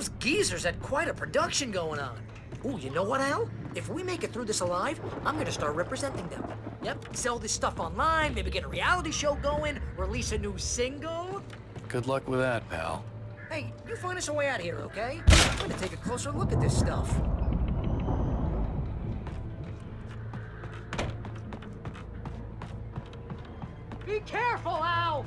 Those geezers had quite a production going on. Ooh, you know what, Al? If we make it through this alive, I'm gonna start representing them. Yep, sell this stuff online, maybe get a reality show going, release a new single. Good luck with that, pal. Hey, you find us a way out of here, okay? I'm gonna take a closer look at this stuff. Be careful, Al!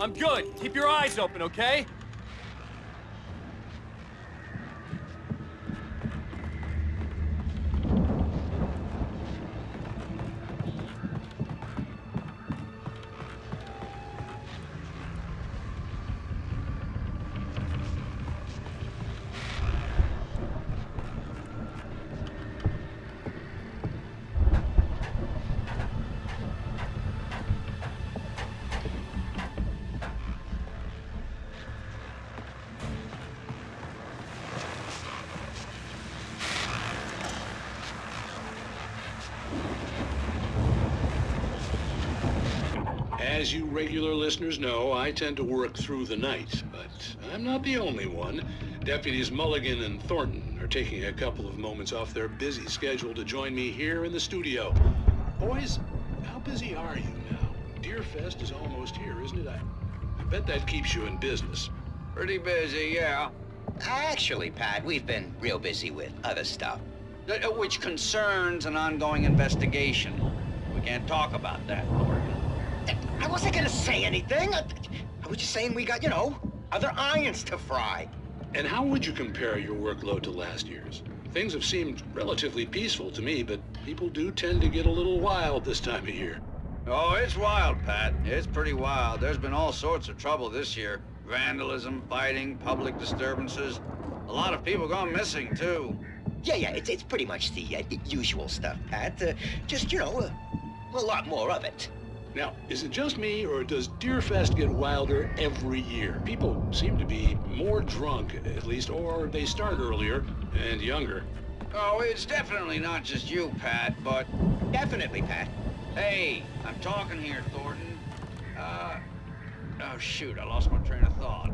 I'm good. Keep your eyes open, okay? As you regular listeners know, I tend to work through the night, but I'm not the only one. Deputies Mulligan and Thornton are taking a couple of moments off their busy schedule to join me here in the studio. Boys, how busy are you now? Deerfest is almost here, isn't it? I bet that keeps you in business. Pretty busy, yeah. Actually, Pat, we've been real busy with other stuff. Which concerns an ongoing investigation. We can't talk about that, Thornton. I wasn't gonna say anything. I was just saying we got, other irons to fry. And how would you compare your workload to last year's? Things have seemed relatively peaceful to me, but people do tend to get a little wild this time of year. Oh, it's wild, Pat. It's pretty wild. There's been all sorts of trouble this year. Vandalism, fighting, public disturbances. A lot of people gone missing, too. Yeah, it's pretty much the usual stuff, Pat. Just, a lot more of it. Now, is it just me, or does Deerfest get wilder every year? People seem to be more drunk, at least, or they start earlier and younger. Oh, it's definitely not just you, Pat, but... Definitely, Pat. Hey, I'm talking here, Thornton. Oh, shoot, I lost my train of thought.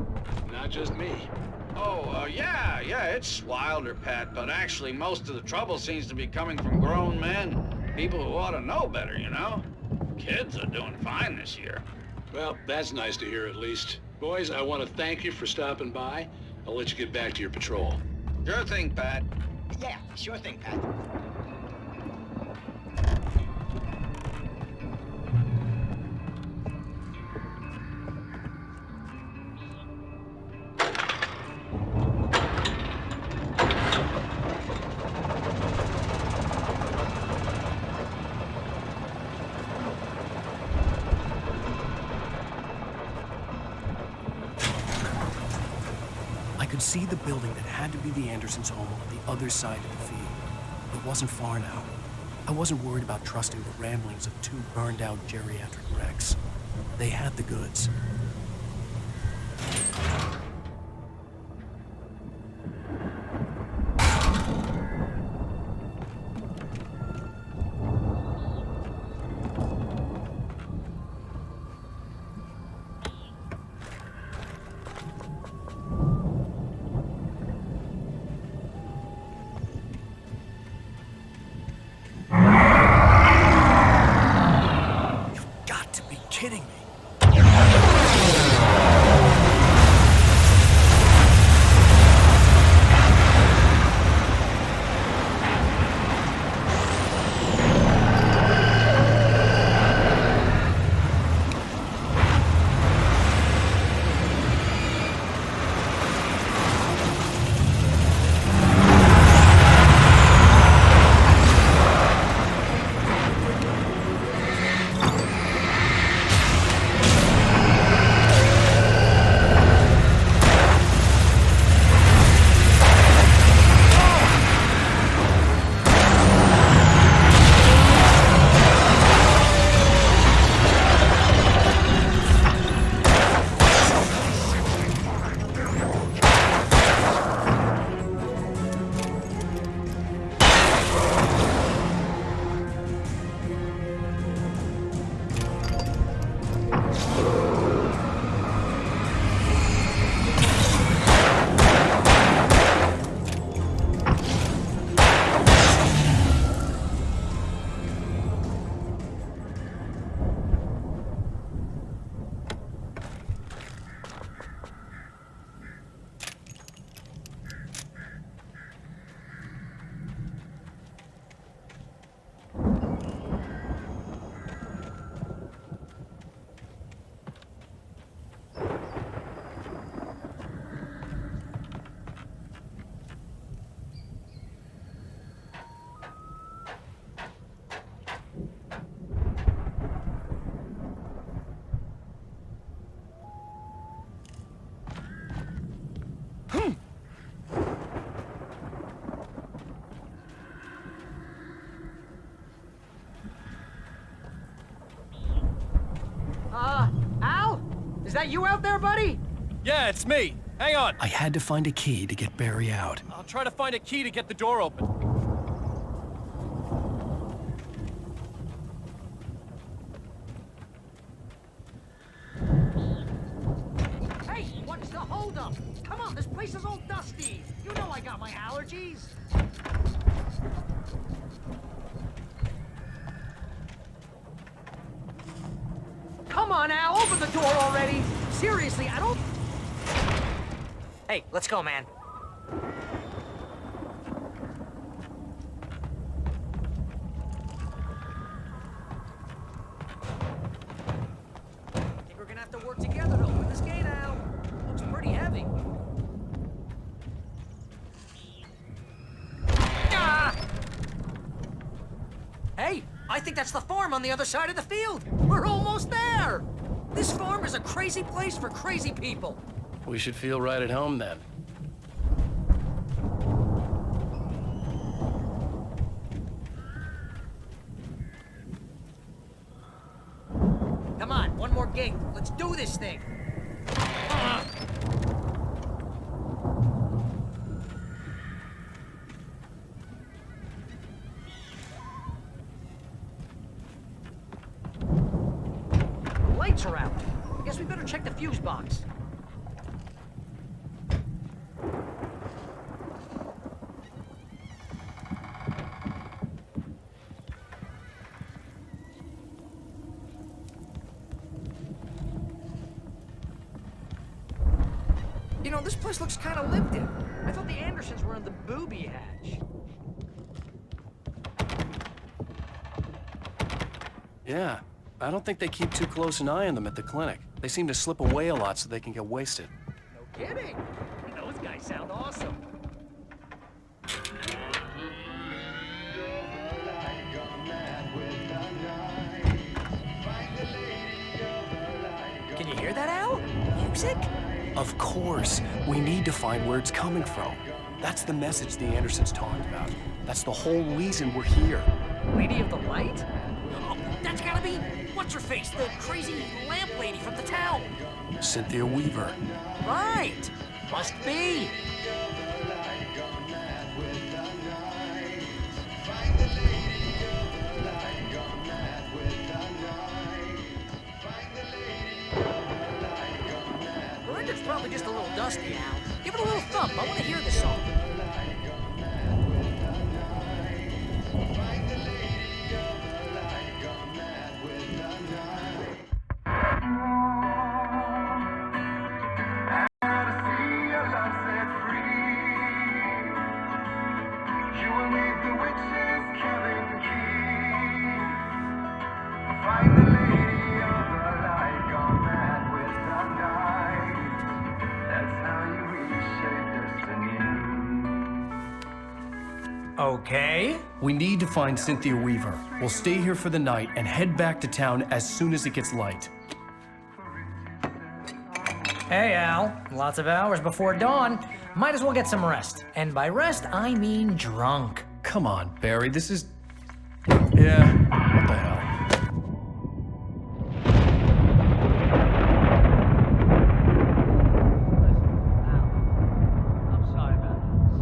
Not just me. Oh, yeah, it's wilder, Pat, but actually most of the trouble seems to be coming from grown men. People who ought to know better, Kids are doing fine this year. Well, that's nice to hear at least. Boys, I want to thank you for stopping by. I'll let you get back to your patrol. Sure thing, Pat. Yeah, sure thing, Pat. I could see the building that had to be the Andersons' home on the other side of the field. It wasn't far now. I wasn't worried about trusting the ramblings of two burned-out geriatric wrecks. They had the goods. Kidding me. Al? Is that you out there, buddy? Yeah, it's me. Hang on. I had to find a key to get Barry out. I'll try to find a key to get the door open. Hey, what's the holdup? Come on, this place is all dusty. You know I got my allergies. Come on, Al, open the door already. Seriously, I don't... Hey, let's go, man. I think we're gonna have to work together to open this gate, Al. Looks pretty heavy. Ah! Hey, I think that's the farm on the other side of the field. We're almost there. This farm is a crazy place for crazy people. We should feel right at home then. Come on, one more gate. Let's do this thing. The lights are out. Guess we better check the fuse box. You know, this place looks kind of lived in. I thought the Andersons were in the booby hatch. Yeah, I don't think they keep too close an eye on them at the clinic. They seem to slip away a lot so they can get wasted. No kidding. Those guys sound awesome. Can you hear that, Al? Music? Of course. We need to find where it's coming from. That's the message the Andersons talked about. That's the whole reason we're here. Lady of the Light? Oh, that's gotta be... What's-her-face? The crazy lamp lady from the town. Cynthia Weaver. Right. Must be. The record's probably just a little dusty, Al. Give it a little thump. I want to hear this song. Okay. We need to find Cynthia Weaver. We'll stay here for the night and head back to town as soon as it gets light. Hey, Al. Lots of hours before dawn. Might as well get some rest. And by rest, I mean drunk. Come on, Barry, this is... Yeah, what the hell? I'm sorry about this.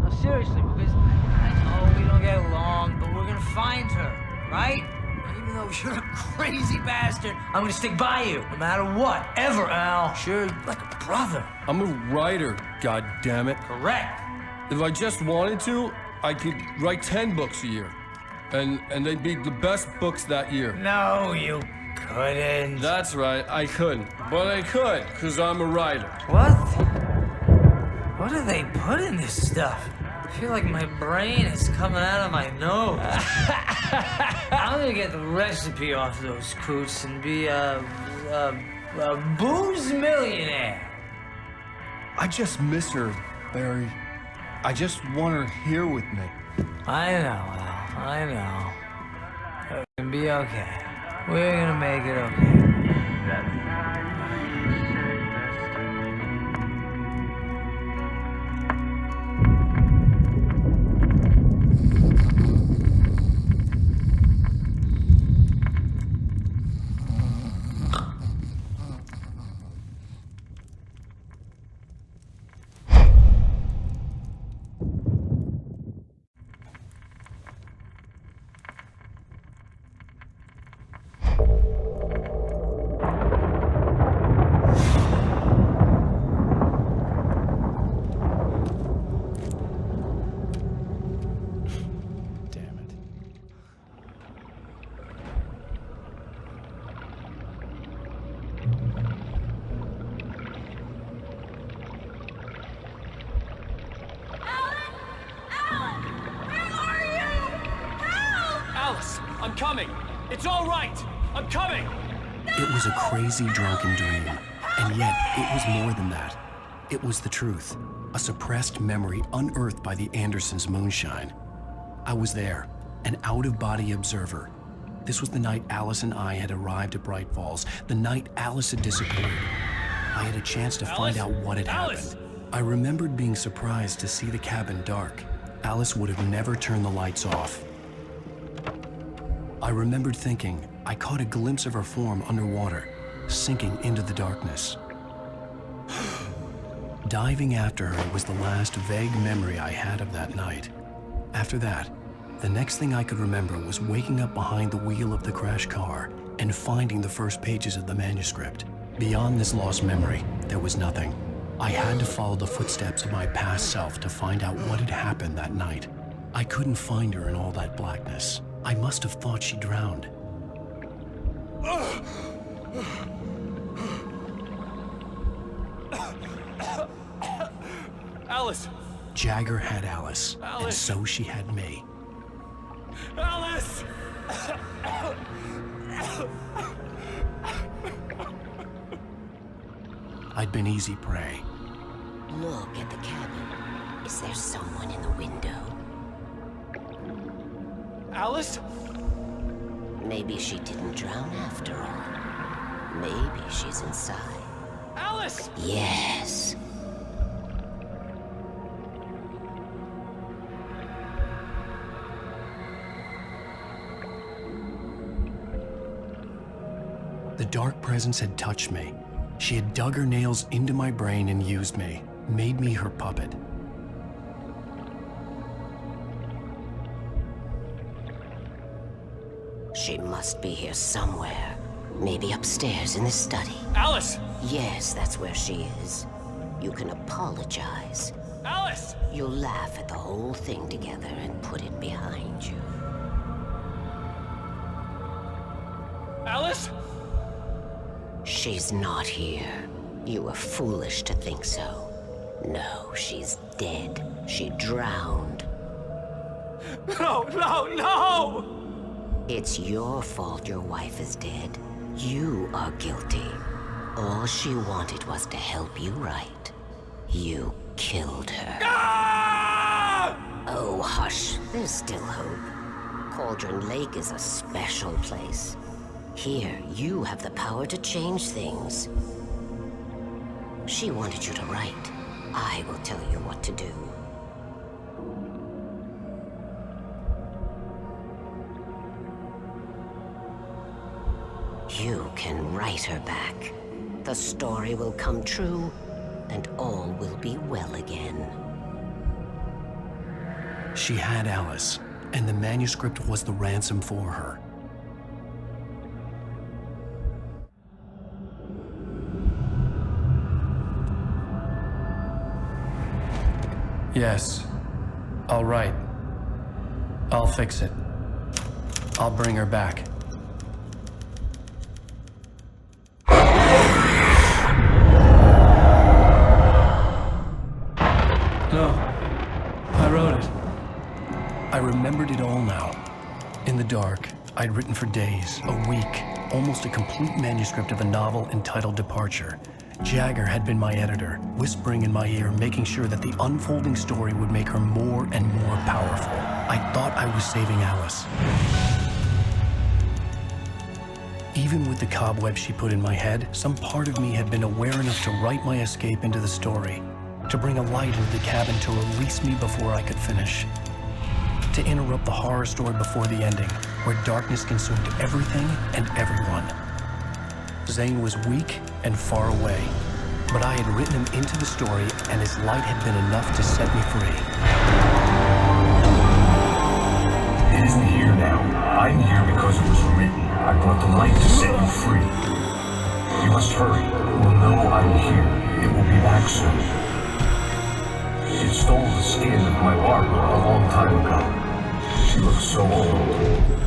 No, seriously, because I know we don't get along, but we're gonna find her, right? And even though you're a crazy bastard, I'm gonna stick by you, no matter what, ever, Al. Sure, like a brother. I'm a writer, goddammit. Correct. If I just wanted to, I could write 10 books a year. And they'd be the best books that year. No, you couldn't. That's right, I couldn't. But I could, because I'm a writer. What? What do they put in this stuff? I feel like my brain is coming out of my nose. I'm gonna get the recipe off those coots and be a booze millionaire. I just miss her, Barry. I just want her here with me. I know, Al. I know. It's gonna be okay. We're gonna make it okay. I'm coming. It's all right. I'm coming. It was a crazy, drunken dream. And yet, it was more than that. It was the truth. A suppressed memory unearthed by the Andersons' moonshine. I was there, an out-of-body observer. This was the night Alice and I had arrived at Bright Falls, the night Alice had disappeared. I had a chance to find out what had happened. I remembered being surprised to see the cabin dark. Alice would have never turned the lights off. I remembered thinking I caught a glimpse of her form underwater, sinking into the darkness. Diving after her was the last vague memory I had of that night. After that, the next thing I could remember was waking up behind the wheel of the crashed car and finding the first pages of the manuscript. Beyond this lost memory, there was nothing. I had to follow the footsteps of my past self to find out what had happened that night. I couldn't find her in all that blackness. I must have thought she drowned. Alice! Jagger had Alice, and so she had me. Alice! I'd been easy prey. Look at the cabin. Is there someone in the window? Alice? Maybe she didn't drown after all. Maybe she's inside. Alice! Yes. The dark presence had touched me. She had dug her nails into my brain and used me, made me her puppet. She must be here somewhere. Maybe upstairs in the study. Alice! Yes, that's where she is. You can apologize. Alice! You'll laugh at the whole thing together and put it behind you. Alice? She's not here. You were foolish to think so. No, she's dead. She drowned. No, no, no! It's your fault your wife is dead. You are guilty. All she wanted was to help you right. You killed her. Ah! Oh, hush. There's still hope. Cauldron Lake is a special place. Here, you have the power to change things. She wanted you to write. I will tell you what to do. You can write her back. The story will come true, and all will be well again. She had Alice, and the manuscript was the ransom for her. Yes. All right. I'll fix it. I'll bring her back. No. I wrote it. I remembered it all now. In the dark, I'd written for days, a week, almost a complete manuscript of a novel entitled Departure. Jagger had been my editor, whispering in my ear, making sure that the unfolding story would make her more and more powerful. I thought I was saving Alice. Even with the cobwebs she put in my head, some part of me had been aware enough to write my escape into the story, to bring a light into the cabin to release me before I could finish, to interrupt the horror story before the ending, where darkness consumed everything and everyone. Zane was weak and far away, but I had written him into the story, and his light had been enough to set me free. It isn't here now. I'm here because it was written. I brought the light to set you free. You must hurry. It will know I'm here. It will be back soon. It stole the skin of my Barbara a long time ago. She looks so old.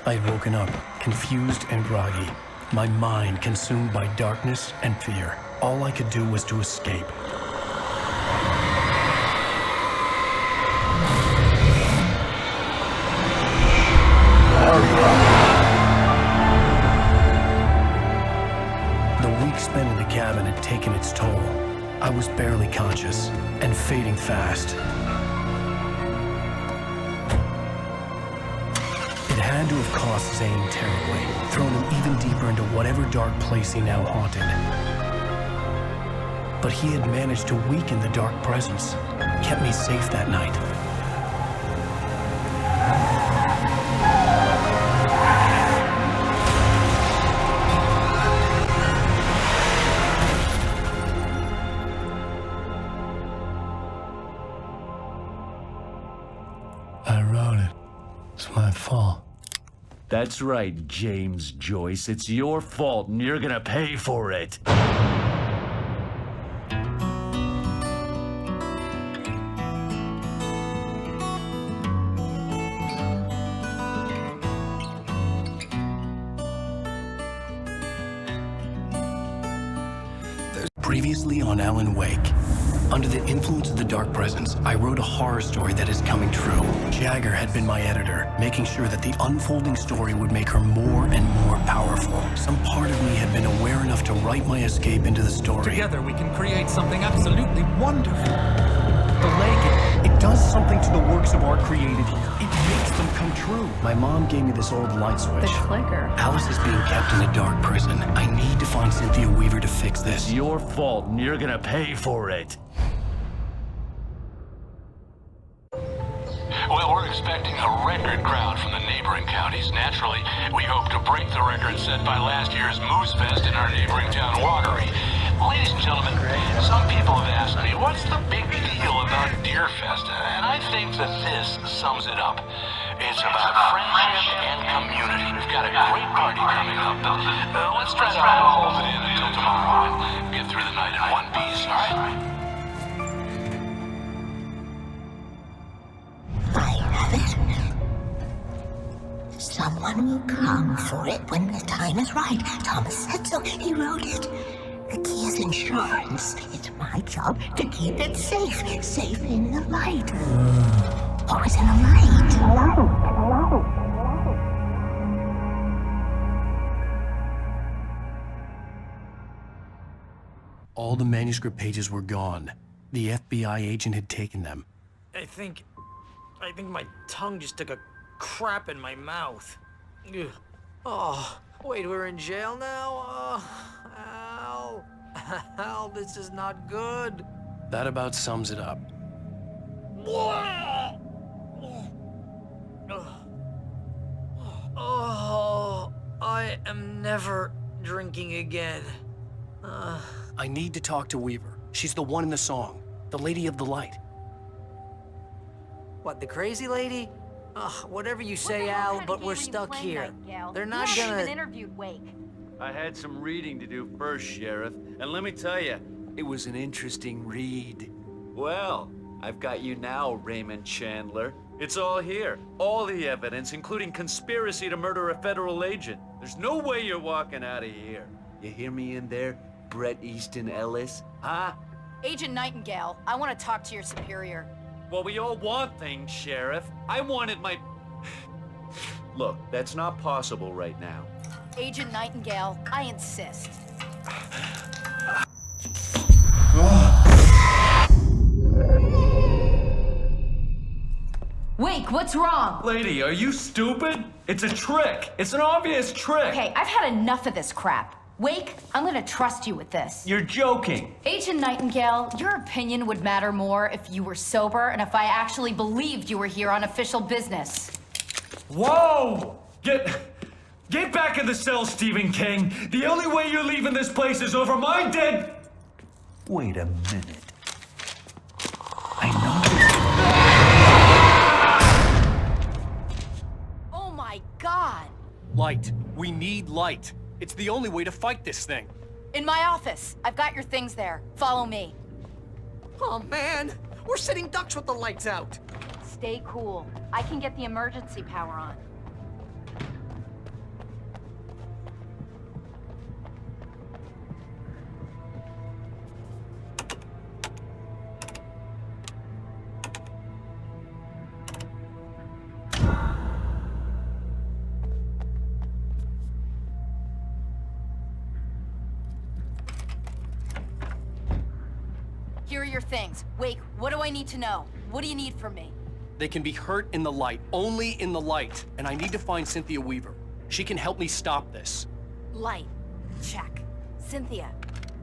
I had woken up, confused and groggy. My mind consumed by darkness and fear. All I could do was to escape. The week spent in the cabin had taken its toll. I was barely conscious and fading fast. It had to have cost Zane terribly, thrown him even deeper into whatever dark place he now haunted. But he had managed to weaken the dark presence, kept me safe that night. I wrote it. It's my fault. That's right, James Joyce. It's your fault, and you're gonna pay for it. Previously on Alan Wake. Under the influence of the dark presence, I wrote a horror story that is coming true. Jagger had been my editor, making sure that the unfolding story would make her more and more powerful. Some part of me had been aware enough to write my escape into the story. Together we can create something absolutely wonderful. The lake, it does something to the works of art created here. It makes them come true. My mom gave me this old light switch. The clicker. Alice is being kept in a dark prison. I need to find Cynthia Weaver to fix this. It's your fault, and you're gonna pay for it. Well, we're expecting a record crowd from the neighboring counties. Naturally, we hope to break the record set by last year's Moose Fest in our neighboring town, Watery. Ladies and gentlemen, some people have asked me, what's the big deal about Deer Fest? And I think that this sums it up. It's about friendship and community. We've got a great party coming up, but let's try to hold it in until tomorrow and get through the night in one piece, all right? I have it. Someone will come for it when the time is right. Thomas said so. He wrote it. The key is insurance. It's my job to keep it safe. Safe in the light. Always in the light. All the manuscript pages were gone. The FBI agent had taken them. I think my tongue just took a crap in my mouth. Ugh. Oh, wait, we're in jail now? Al. Al, this is not good. That about sums it up. Oh, I am never drinking again. I need to talk to Weaver. She's the one in the song. The Lady of the Light. What, the crazy lady? Whatever you say, Al, but we're stuck here. They're not gonna... even interviewed Wake. I had some reading to do first, Sheriff, and let me tell you, it was an interesting read. Well, I've got you now, Raymond Chandler. It's all here. All the evidence, including conspiracy to murder a federal agent. There's no way you're walking out of here. You hear me in there, Bret Easton Ellis? Huh? Agent Nightingale, I want to talk to your superior. Well, we all want things, Sheriff. I wanted my... Look, that's not possible right now. Agent Nightingale, I insist. Wake, what's wrong? Lady, are you stupid? It's a trick. It's an obvious trick. Okay, I've had enough of this crap. Wake, I'm gonna trust you with this. You're joking. Agent Nightingale, your opinion would matter more if you were sober and if I actually believed you were here on official business. Whoa! Get back in the cell, Stephen King. The only way you're leaving this place is over my dead... Wait a minute. Oh my God! Light. We need light. It's the only way to fight this thing. In my office. I've got your things there. Follow me. Oh man, we're sitting ducks with the lights out. Stay cool. I can get the emergency power on. here are your things. Wake, what do I need to know? What do you need from me? They can be hurt in the light, only in the light. And I need to find Cynthia Weaver. She can help me stop this. Light. Check. Cynthia.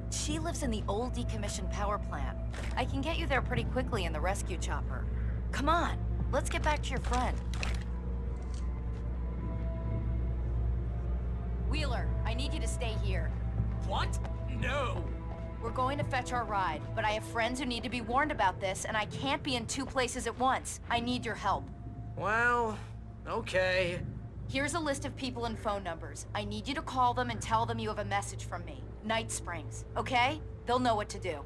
She lives in the old decommissioned power plant. I can get you there pretty quickly in the rescue chopper. Come on, let's get back to your friend. Wheeler, I need you to stay here. What? No. We're going to fetch our ride, but I have friends who need to be warned about this, and I can't be in 2 places at once. I need your help. Well, okay. Here's a list of people and phone numbers. I need you to call them and tell them you have a message from me. Night Springs, okay? They'll know what to do.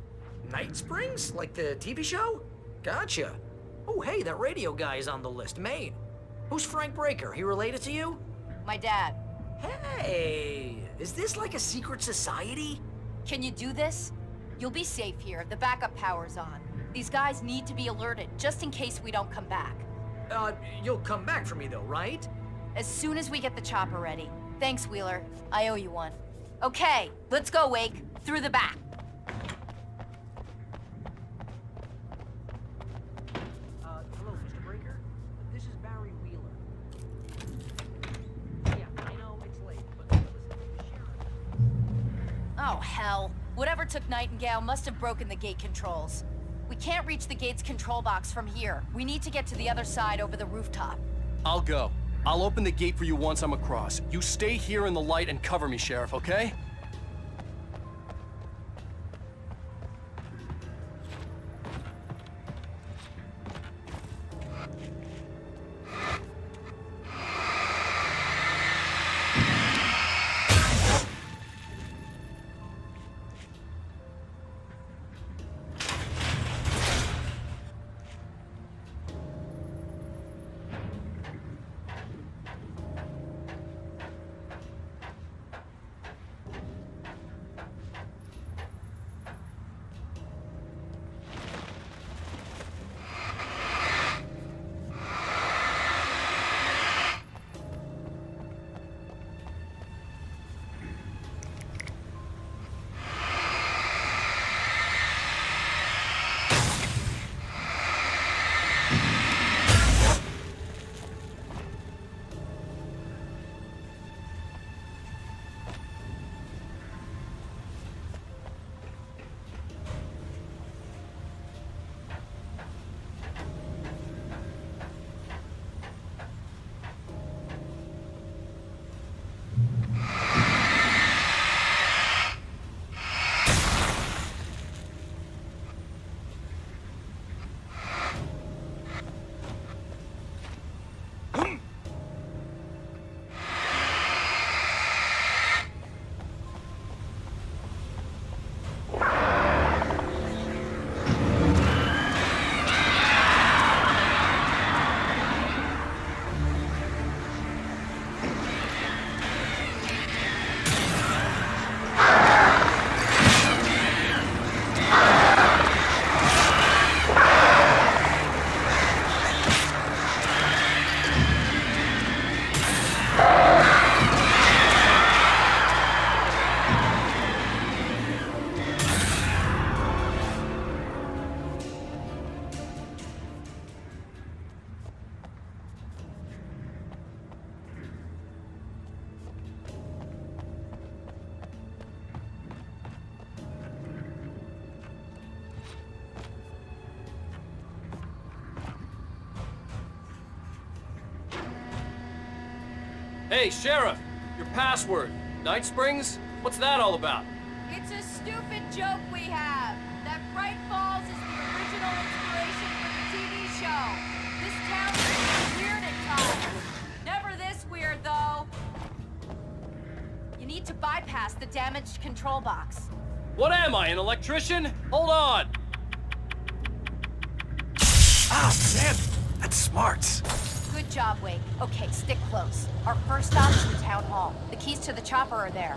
Night Springs? Like the TV show? Gotcha. Oh, hey, that radio guy is on the list, Maine. Who's Frank Breaker? He related to you? My dad. Hey, is this like a secret society? Can you do this? You'll be safe here. The backup power's on. These guys need to be alerted, just in case we don't come back. You'll come back for me though, right? As soon as we get the chopper ready. Thanks, Wheeler. I owe you one. Okay, let's go, Wake. Through the back. Hello, Mr. Breaker. This is Barry Wheeler. Yeah, I know it's late, but listen, Sheriff... Oh, hell. Whatever took Nightingale must have broken the gate controls. We can't reach the gate's control box from here. We need to get to the other side over the rooftop. I'll go. I'll open the gate for you once I'm across. You stay here in the light and cover me, Sheriff, okay? Hey, Sheriff! Your password. Night Springs? What's that all about? It's a stupid joke we have. That Bright Falls is the original inspiration for the TV show. This town is weird at times. Never this weird, though. You need to bypass the damaged control box. What am I, an electrician? Hold on! Ah, damn! That's smart. Good job, Wake. Okay, stick close. Our first stop is the town hall. The keys to the chopper are there.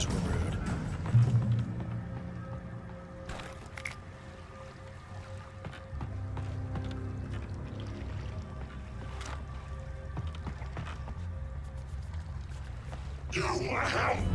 neighbors were rude. You have